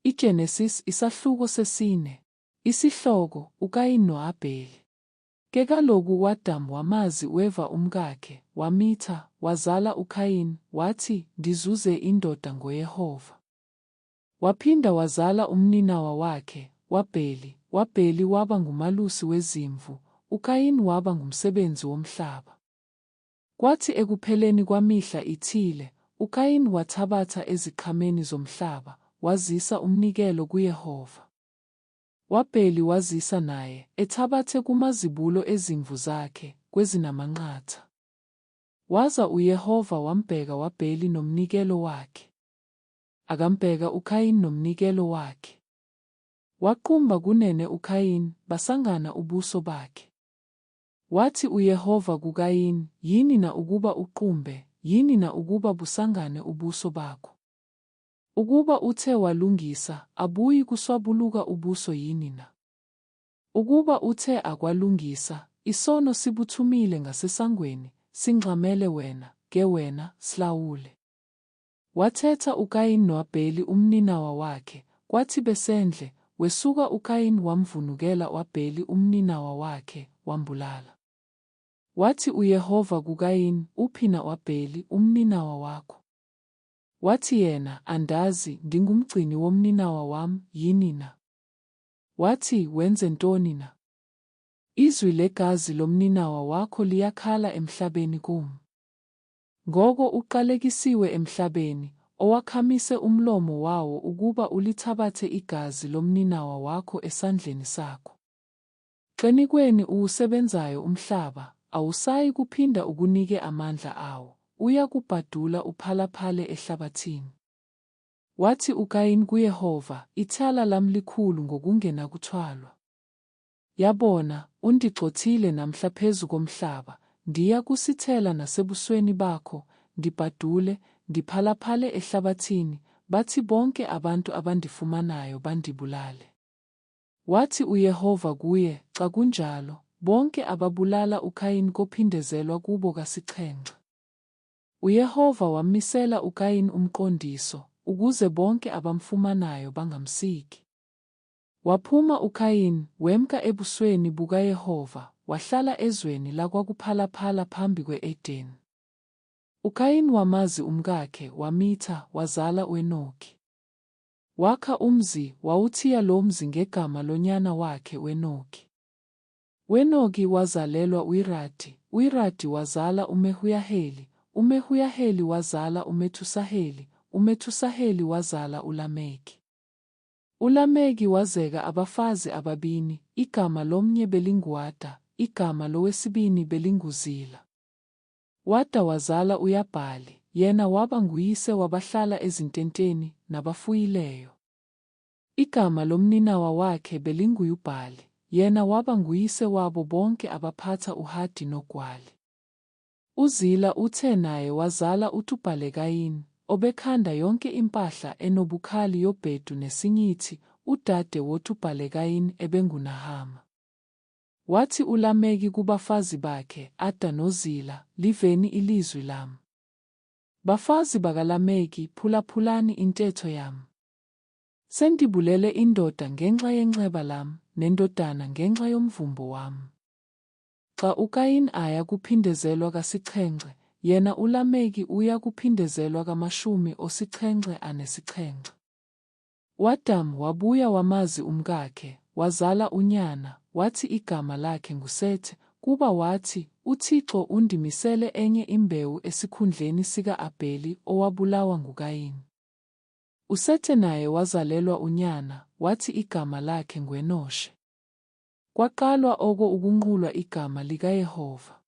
IGenesis isahluko sesine. Isihloko uKayini no-Abheli. Ke kaloku u-Adamu wamazi u-Eva umkakhe, wamitha, wazala uKayini, wathi, "Ndizuze indoda ngoYehova." Waphinda wazala umninawa wakhe, u-Abheli. U-Abheli waba ngumalusi wezimvu, uKayini waba ngumsebenzi womhlaba. Kwathi ekupheleni kwamihla ithile, uKayini wathabatha eziqhameni zomhlaba, wazisa umnikelo kuYehova. U-Abheli wazisa naye, ethabathe kumazibulo ezimvu zakhe, kwezinamanqatha. Waza uYehova wambheka u-Abheli nomnikelo wakhe. Akambheka uKayini nomnikelo wakhe. Waqumba kunene uKayini, basangana ubuso bakhe. Wathi uYehova kuKayini, "Yini na ukuba uqumbe, yini na ukuba busangane ubuso bakho? Ukuba uthe walungisa, abuyi kuswabuluka ubuso yini na? Ukuba uthe akwalungisa, isono sibuthumile ngasesangweni, singxamele wena, ke wena, silawule." Wathetha uKayini no-Abheli umninawa wakhe, kwathi besendle, wesuka uKayini wamvunukela u-Abheli umninawa wakhe, wambulala. Wathi uYehova kuKayini, "Uphi na u-Abheli umninawa wakho?" Wathi yena, "Andazi, ndingumgcini womninawa wami, yini na?" Wathi, "Wenze ntoni na? Izwi legazi lomninawa wakho liyakhala emhlabeni kum. Ngoko uqalekisiwe emhlabeni, owakhamise umlomo wawo ukuba ulithabathe igazi lomninawa wakho esandleni sakho. Xinikweni uwusebenzayo umhlaba, awusayi kuphinda ukunike amandla awo, uyakubhadula uphalaphale ehlabathini." Wathi uKayini kuYehova, "Ithala lami likhulu ngokungenakuthwalwa. Yabona, undigxothile namhla phezu komhlaba, ndiya kusithela nasebusweni bakho, ndibhadule, ndiphalaphale ehlabathini, bathi bonke abantu abandifumanayo bandibulale." Wathi uYehova kuye, "Xa kunjalo, bonke ababulala uKayini kophindezelwa kubo kasixhenxe." UYehova wamisela uKayini umqondiso, ukuze bonke abamfumanayo bangamsiki. Waphuma uKayini, wemka ebusweni bukaYehova, wahlala ezweni lakwakuphalaphala phambi kwe-Edeni. UKayini wamazi umkakhe, wamitha, wazala u-Enoki. Wakha umzi, wawuthiya lo mzi ngegama lonyana wakhe u-Enoki. U-Enoki wazalelwa u-Iradi, u-Iradi wazala uMehuyaheli, uMehuyaheli wazala uMethusaheli, uMethusaheli wazala uLameki. ULameki wazeka abafazi ababini, igama lomnye belinguWada, igama lowesibini belinguZila. Wada wazala uYabhali, yena waba nguyise wabahlala ezintenteni nabafuyileyo. Igama lomninawa wakhe belinguYubhali, yena waba nguyise wabo bonke abaphatha uhadi nogwali. UZila uthe naye wazala uTubhalekayini, obekhanda yonke impahla enobukhali yobhedu nesinyithi, udade woTubhalekayini ebenguNahama. Wathi uLameki kubafazi bakhe, Ada noZila, "Liveni ilizwi lami. Bafazi bakaLameki, phulaphulani intetho yami. Sendibulele indoda ngenxa yenxeba lami, nendodana ngenxa yomvumbo wami." Xa uKayini aya kuphindezelwa kasixhenxe, yena uLameki uya kuphindezelwa ka-17. U-Adamu wabuya wamazi umkakhe, wazala unyana, wathi igama lakhe nguSethi, kuba wathi, "UThixo undimisele enye imbewu esikhundleni sika-Abheli owabulawa nguKayini." USethi naye wazalelwa unyana, wathi igama lakhe ngu-Enoshe. Kwaqalwa oko ukunqulwa igama likaYehova.